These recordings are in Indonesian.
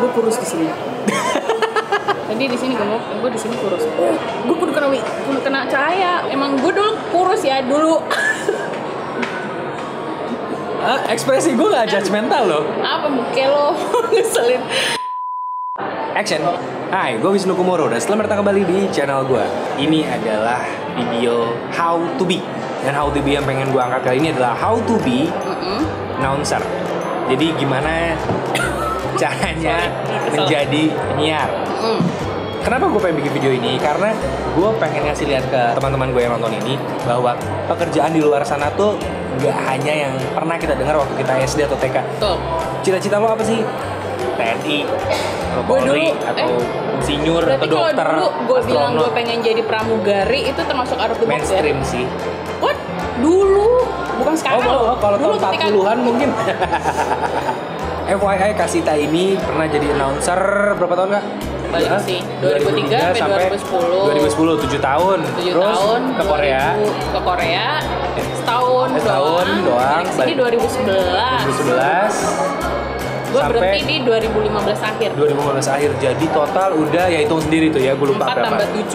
gue kurus di sini. Tadi di sini gemuk, gue di sini kurus. Gue kudu kena cahaya. Emang gue dulu kurus ya dulu. Ekspresi gue gak judgmental loh. Apa muka lo ngeselin. Action. Hai, gue Wisnu Kumoro dan selamat datang kembali di channel gue. Ini adalah video how to be. Dan how to be yang pengen gue angkat kali ini adalah how to be announcer. Jadi gimana caranya menjadi penyiar. Kenapa gue pengen bikin video ini? Karena gue pengen ngasih lihat ke teman-teman gue yang nonton ini bahwa pekerjaan di luar sana tuh gak hanya yang pernah kita dengar waktu kita SD atau TK. Tuh. Cita-cita lo apa sih? TNI, atau Polri, atau insinyur, atau dokter, kalau dulu gue bilang gue pengen jadi pramugari, itu termasuk out of the box mainstream ya? sih. What? Dulu? Bukan sekarang loh. Kalau dulu tahun 40-an mungkin. FYI, Kasita ini pernah jadi announcer berapa tahun kak? Banyak sih, 2003 sampai 2010 7 tahun. 7 Terus tahun ke Korea. Ke Korea setahun doang. Di 2011 gue berhenti di 2015 akhir. 2015 akhir, jadi total udah ya hitung sendiri tuh ya, gue lupa 4 berapa. 4 tambah 7,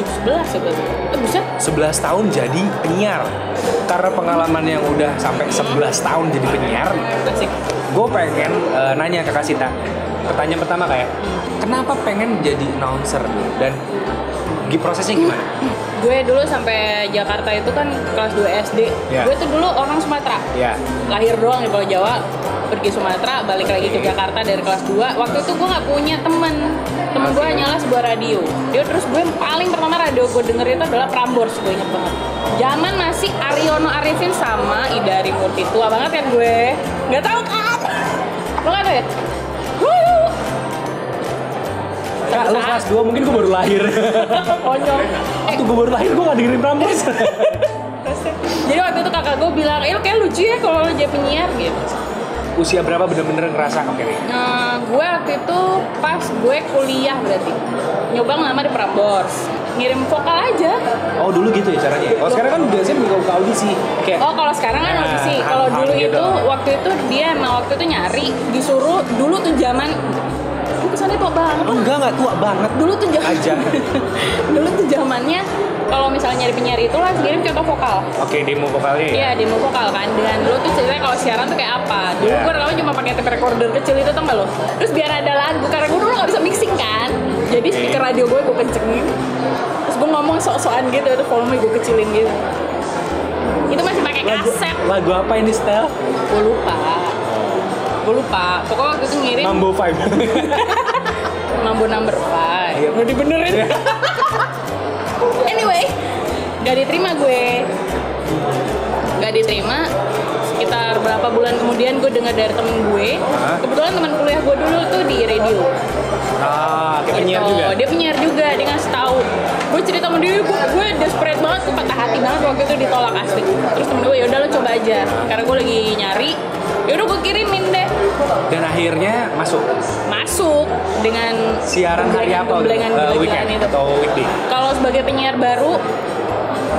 11 buset. 11 tahun jadi penyiar. Karena pengalaman yang udah sampai 11 tahun jadi penyiar, asik. Gue pengen nanya ke Kasita. Pertanyaan pertama kayak, kenapa pengen jadi announcer dulu? Dan prosesnya gimana? Gue dulu sampai Jakarta itu kan kelas 2 SD. Yeah. Gue tuh dulu orang Sumatera. Yeah. Lahir doang di Pulau Jawa, pergi Sumatera, balik lagi ke Jakarta dari kelas 2. Waktu itu gue gak punya temen gue hanyalah sebuah radio. Terus gue paling pertama radio gue denger itu adalah Prambors, gue inget banget. Zaman masih Aryono Arifin sama Ida Arimurti. Tua banget kan gue. Gak tau kan? Lo gak tau ya? Kak, lu kelas 2 mungkin gue baru lahir. Konyol. Waktu gue baru lahir gue gak dengerin Prambors. Jadi waktu itu kakak gue bilang, lo kayak lucu ya kalau lo jadi penyiar gitu. Usia berapa bener-bener ngerasa oke nih? Nah, gue waktu itu pas gue kuliah berarti nyoba ngelamar di Prambors, ngirim vokal aja. Oh dulu gitu ya caranya? Oh sekarang kan biasanya buka audisi kayak. Oh kalau sekarang kan audisi. Kalau dulu gitu. itu waktu itu dia emang waktu itu nyari, disuruh dulu tuh zaman. Kesannya tua banget. Oh, enggak tua banget. Dulu tuh aja. Dulu tuh zamannya kalau misalnya nyari penyiar itu lah kirim contoh vokal. Oke, demo vokalnya ya? Iya, demo vokal kan. Dengan dulu tuh ceritanya kalau siaran tuh kayak apa. Dulu gue rekaman cuma pakai tape recorder kecil itu tau gak lo? Terus biar ada lagu, karena gue dulu gak bisa mixing kan. Jadi speaker radio gue kencengin. Terus gue ngomong sok-sokan gitu, terus volume gue kecilin gitu. Itu masih pakai kaset. Lagu apa ini, Stel? Gue lupa. Pokoknya waktu itu ngirim Mambo 5. Mambo number 5. Udah dibenerin. Anyway, gak diterima gue. Sekitar berapa bulan kemudian gue dengar dari temen gue. Kebetulan teman kuliah gue dulu tuh di radio. Kayak penyiar juga? Dia penyiar juga, dia ngasih tahu. Gue cerita sama dia, gue desperate banget, gue patah hati banget waktu itu ditolak asli. Terus temen gue, yaudah lo coba aja. Karena gue lagi nyari, yaudah gue kirimin deh. Dan akhirnya masuk dengan siaran hari apa? Weekend itu. Atau weekday? Kalau sebagai penyiar baru,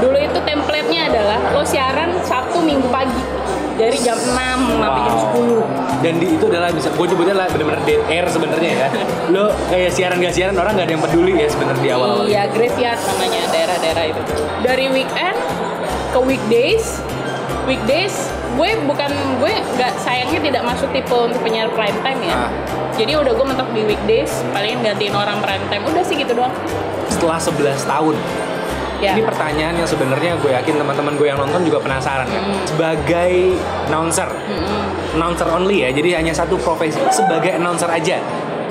dulu itu template-nya adalah lo siaran Sabtu Minggu pagi dari jam 6 sampai jam 10. Dan itu adalah bisa gue nyebutnya lah benar-benar dead air sebenarnya ya. Lo kayak siaran gak siaran orang gak ada yang peduli ya sebenarnya di awal-awal. Iya, graveyard namanya daerah-daerah itu. Dari weekend ke weekdays gue nggak, sayangnya tidak masuk tipe untuk penyiar prime time ya. Jadi udah gue mentok di weekdays, paling gantiin orang prime time, udah sih gitu doang. Setelah 11 tahun ya. Ini pertanyaan yang sebenarnya gue yakin teman-teman gue yang nonton juga penasaran kan. Sebagai announcer only ya, jadi hanya satu profesi. Sebagai announcer aja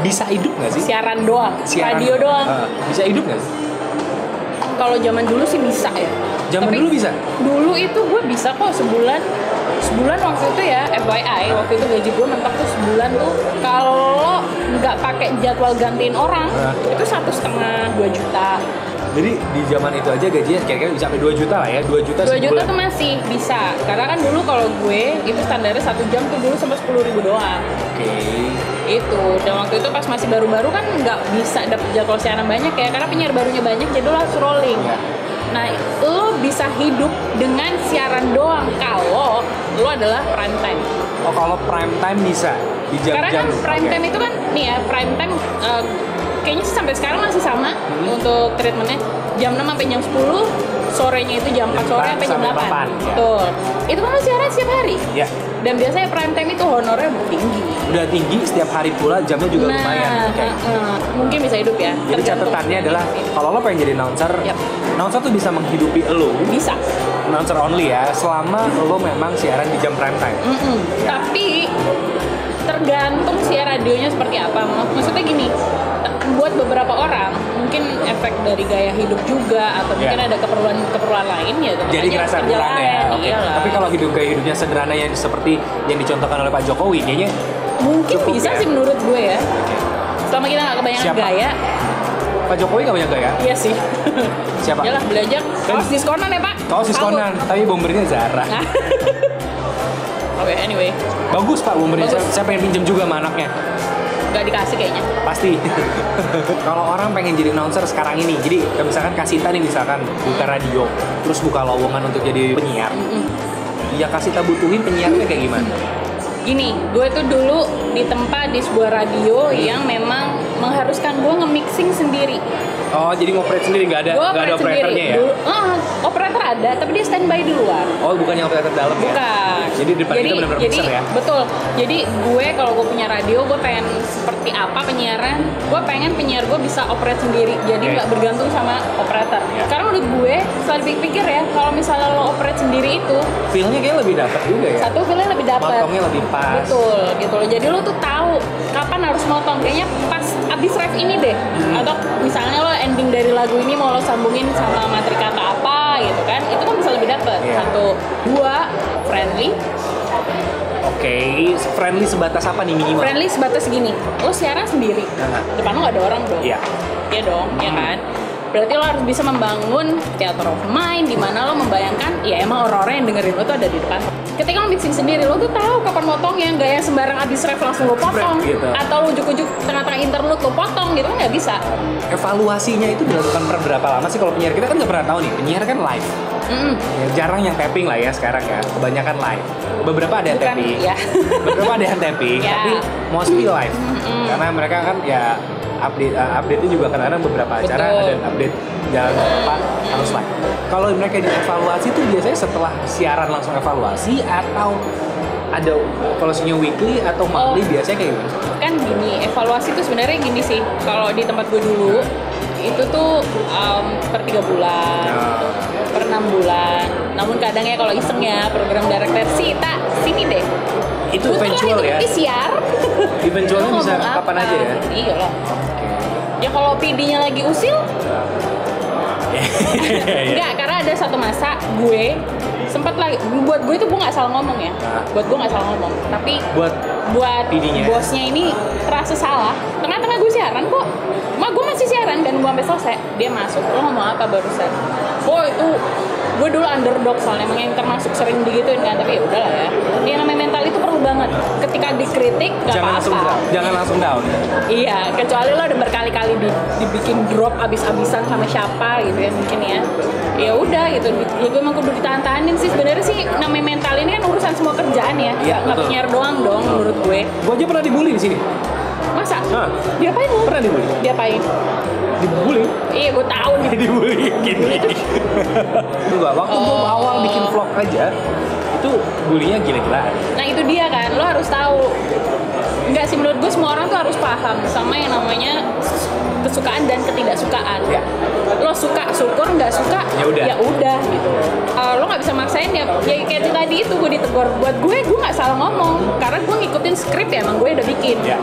bisa hidup nggak sih? Siaran doang, radio doang. Bisa hidup nggak sih? Kalau zaman dulu sih bisa ya. Dulu bisa? Dulu itu gue bisa kok sebulan waktu itu ya, FYI, waktu itu gaji gue mentok tuh sebulan tuh kalau nggak pakai jadwal gantiin orang itu 1,5-2 juta. Jadi di zaman itu aja gajinya kira-kira bisa sampai 2 juta lah ya, 2 juta sebulan. 2 juta tuh masih bisa, karena kan dulu kalau gue itu standarnya 1 jam tuh dulu sampai 10.000 doang. Oke. Itu, dan waktu itu pas masih baru-baru kan nggak bisa dapet jadwal siaran banyak ya, karena penyiar barunya banyak, jadi lo harus rolling. Nah, lo bisa hidup dengan siaran doang kalau lo adalah prime time. Oh, kalau prime time bisa. Di jam-jam, Karena kan prime oke. time itu kan nih ya, prime time kayaknya sih sampai sekarang masih sama untuk treatmentnya jam 6 sampai jam 10, sorenya itu jam 4 sore sampai jam 8. ya. Betul. Itu kan masih siaran setiap hari. Ya, Dan biasanya prime time itu honornya tinggi. udah tinggi setiap hari pula, jamnya juga lumayan. Oke. Mungkin bisa hidup ya. Jadi tergantung. catatannya adalah kalau lo pengen jadi announcer, Yap. announcer tuh bisa menghidupi lo, Bisa. announcer only ya, selama lo memang siaran di jam prime time. Tapi tergantung siar radionya seperti apa. Maksudnya gini, buat beberapa orang mungkin efek dari gaya hidup juga atau mungkin Ya. ada keperluan lain ya. tetap Jadi aja kerasa kerja kurang ya. lain, Oke. iyalah. Tapi kalau gaya hidupnya sederhana yang seperti yang dicontohkan oleh Pak Jokowi, kayaknya mungkin cukup bisa ya. sih menurut gue ya. Selama kita nggak kebanyakan Siapa? gaya, Pak Jokowi nggak banyak gaya. iya sih. Siapa? Yalah belajar kaos diskonan ya Pak. Kaos diskonan, tapi bombernya Zara. Nah. Oke, anyway, Bagus Pak bombernya. Bagus. Saya pengen pinjam juga sama anaknya. nggak dikasih kayaknya. Pasti. Kalau orang pengen jadi announcer sekarang ini, jadi misalkan Kasita nih misalkan buka radio, terus buka lowongan untuk jadi penyiar. Ya Kasita butuhin penyiarnya kayak gimana? Gini, gue tuh dulu ditempa di sebuah radio yang memang mengharuskan gue nge-mixing sendiri. Oh, jadi ngoperate sendiri, nggak ada Gue nggak ada operate operatornya sendiri. ya? Operator ada, tapi dia standby di luar. Oh, bukan yang operator dalam ya? Bukan. Jadi depan kita benar-benar mixer ya? Betul. Jadi gue kalau gue punya radio, gue pengen seperti apa penyiaran, gue pengen penyiar gue bisa operate sendiri. Jadi Oke. nggak bergantung sama operator. Ya. Karena menurut gue, setelah dipikir ya, kalau misalnya lo operate sendiri itu, Feel-nya kayaknya lebih dapat juga ya? satu feelnya lebih dapat. Motongnya lebih pas. Betul, gitu loh. Jadi lo tuh tahu kapan harus motong. Kayaknya pas abis ref ini deh. Atau misalnya lo ending dari lagu ini mau lo sambungin sama materi kata apa gitu kan. Itu kan bisa lebih dapat. Iya. Satu, dua, friendly. Oke, friendly sebatas apa nih minimal? Friendly sebatas gini. Lo siaran sendiri. Nah. Depan lo gak ada orang dong. Iya. Iya dong, ya kan? Berarti lo harus bisa membangun theater of mind di mana lo membayangkan ya emang orang-orang yang dengerin lo tuh ada di depan. Ketika lo mixing sendiri, lo tuh tahu kapan motongnya, nggak yang sembarang abis ref langsung lo potong, Gitu. atau lo ujuk-ujuk tengah-tengah interlude lo potong gitu kan nggak bisa. Evaluasinya itu dilakukan per berapa lama sih? Kalau penyiar kita kan nggak pernah tahu nih, penyiar kan live. Ya, jarang yang tapping lah ya sekarang ya, kebanyakan live. Beberapa ada yang Bukan, tapping, ya. beberapa ada yang tapping, Ya. tapi mostly live. Karena mereka kan ya update-nya juga kadang-kadang beberapa acara Betul. ada update jalan apa harus live. Kalau mereka dievaluasi itu biasanya setelah siaran langsung evaluasi atau ada evaluasinya weekly atau monthly biasanya kayak gimana? Kan gini, evaluasi tuh sebenarnya gini sih. Kalau di tempat gue dulu itu tuh per 3 bulan, per 6 bulan. Namun kadang ya kalau iseng ya program direct versi, tak sini deh. Itu Putar eventual lagi ya? PCR. Eventualnya Lo bisa ngomong kapan apa? aja ya? Iya lah. Ya kalau PD-nya lagi usil, enggak, karena ada satu masa gue sempat lagi, buat gue itu gue nggak salah ngomong ya, Nah. buat gue nggak salah ngomong, tapi Buat buat PD-nya. bosnya ini terasa salah. Tengah-tengah gue siaran kok, gue masih siaran dan gue sampai selesai, dia masuk, lo ngomong apa barusan? Oh itu gue dulu underdog soalnya emang yang termasuk sering digituin kan, tapi ya udahlah ya. Dia namanya mental itu perlu banget. Ketika dikritik gak jangan langsung apa-apa. down, jangan langsung down. Iya, kecuali lo udah berkali-kali dibikin drop abis-abisan sama siapa gitu ya mungkin ya. Ya udah gitu. Ya gue emang kudu ditahan-tahanin sih. Sebenarnya sih namanya mental ini kan urusan semua kerjaan ya. Iya, Nggak betul. penyiar doang dong menurut gue. Gue aja pernah dibully di sini. Masa? Hah? Diapain lo? Pernah dibully? Diapain? Dibully? Iya, gue tahu nih. Dibully gini. Enggak, waktu gue awal bikin vlog aja itu bullynya gila-gilaan. Nah itu dia kan, lo harus tahu. Enggak sih, menurut gue semua orang tuh harus paham sama yang namanya kesukaan dan ketidaksukaan. Ya. Lo suka syukur, nggak suka Ya udah. gitu. Lo nggak bisa maksain ya kayak itu tadi itu gue ditegur. Buat gue nggak salah ngomong karena gue ngikutin skrip ya, emang gue udah bikin. Ya.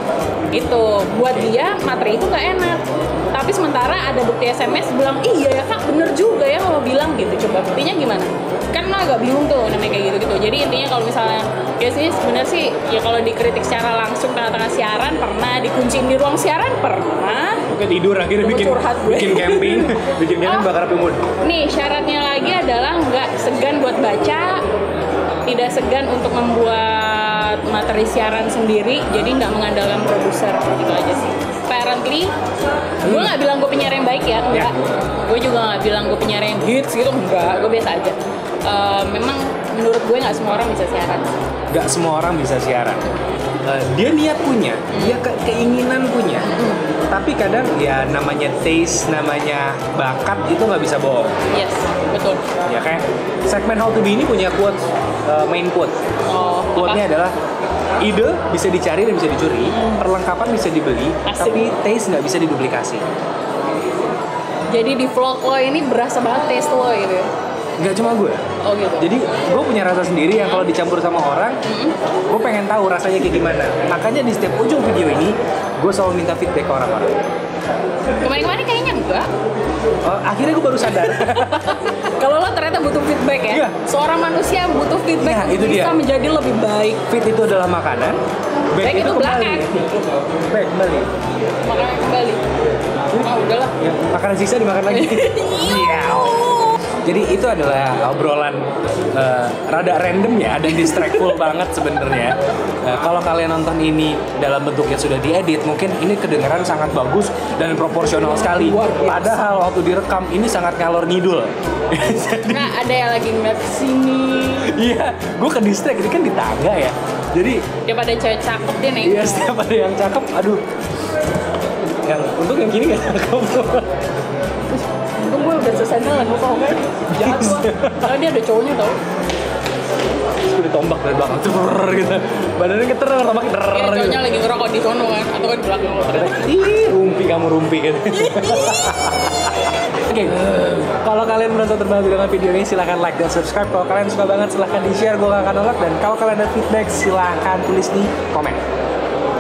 Gitu. Buat dia materi itu nggak enak. Tapi sementara ada bukti SMS bilang iya ya kak bener juga ya lo bilang gitu. Coba buktinya gimana? Kan lo agak bingung tuh namanya kayak gitu-gitu. Jadi intinya kalau misalnya ya sih sebenarnya sih ya kalau dikritik secara langsung tengah-tengah siaran pernah, dikunciin di ruang siaran pernah. Oke, tidur akhirnya Gue bikin curhat gue. bikin camping, bikin camping bakar api unggun. Nih syaratnya lagi adalah nggak segan buat baca, tidak segan untuk membuat materi siaran sendiri, jadi nggak mengandalkan produser, gitu aja sih. Apparently, gue nggak bilang gue penyiar yang baik ya, enggak. Gue juga nggak bilang gue penyiar yang hits gitu, enggak. Gue biasa aja. Memang menurut gue nggak semua orang bisa siaran. Gak semua orang bisa siaran. dia niat punya, dia keinginan punya. Tapi kadang ya namanya taste, namanya bakat itu nggak bisa bohong. Yes, betul. Ya kayak segmen How to Be ini punya quote, main quote. Oh, Quote-nya adalah ide bisa dicari dan bisa dicuri, perlengkapan bisa dibeli, Asik. tapi taste nggak bisa diduplikasi. Jadi di vlog lo ini berasa banget taste lo gitu ya? Nggak cuma gue. Oh gitu. Jadi gue punya rasa sendiri yang kalau dicampur sama orang, gue pengen tahu rasanya kayak gimana. Makanya di setiap ujung video ini, gue selalu minta feedback ke orang-orang. Kemarin-kemarin kayaknya enggak. Akhirnya gue baru sadar. Kalau lo ternyata butuh feedback ya? Iya. Seorang manusia butuh feedback Iya, untuk itu bisa dia. menjadi lebih baik. Fit itu adalah makanan, back Back itu kembali. Back kembali. Makanya kembali. Ah udahlah. Ya, makanan sisa dimakan lagi. Iya. Jadi itu adalah obrolan rada random ya dan distractful banget sebenarnya. Kalau kalian nonton ini dalam bentuk yang sudah diedit, mungkin ini kedengaran sangat bagus dan proporsional sekali. Padahal waktu direkam ini sangat ngalor ngidul. Nah ada yang lagi ngeliat kesini. Iya, gue ke distract ini kan di tangga ya. Jadi Daripada cewek cakep dia nih. iya setiap ada yang cakep, aduh. Yang untuk yang kini gak cakep. Untung gue udah selesai jalan, gue tau kan. Jahat gue. Karena dia ada cowoknya tau. Terus gue ditombak dari belakang terrrr gitu. Badannya keter, tombaknya terrrr Iya gitu. cowoknya lagi ngerokok di sono kan. Atau kan di belakang lo. Ih, rumpi kamu rumpi gitu. Oke, kalau kalian merasa terbantu dengan video ini silahkan like dan subscribe. Kalau kalian suka banget silahkan di share, gue gak akan nolak. Dan kalau kalian ada feedback silahkan tulis di komen.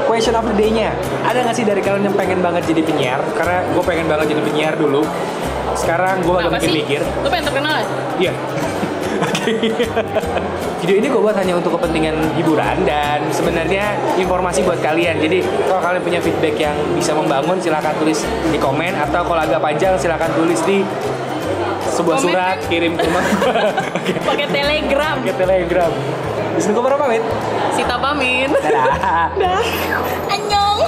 Question of the day-nya, ada gak sih dari kalian yang pengen banget jadi penyiar? Karena gue pengen banget jadi penyiar dulu. Sekarang gue agak Apa sih? mikir-mikir. Lo pengen terkenal ya? Iya. Video ini gue buat hanya untuk kepentingan hiburan dan sebenarnya informasi buat kalian. Jadi kalau kalian punya feedback yang bisa membangun silahkan tulis di komen, atau kalau agak panjang silahkan tulis di sebuah Komen surat kan? kirim ke rumah. Pakai telegram. Pakai telegram. Di sini gue pamit. Sita pamit. Dadah. Dah. Annyeong.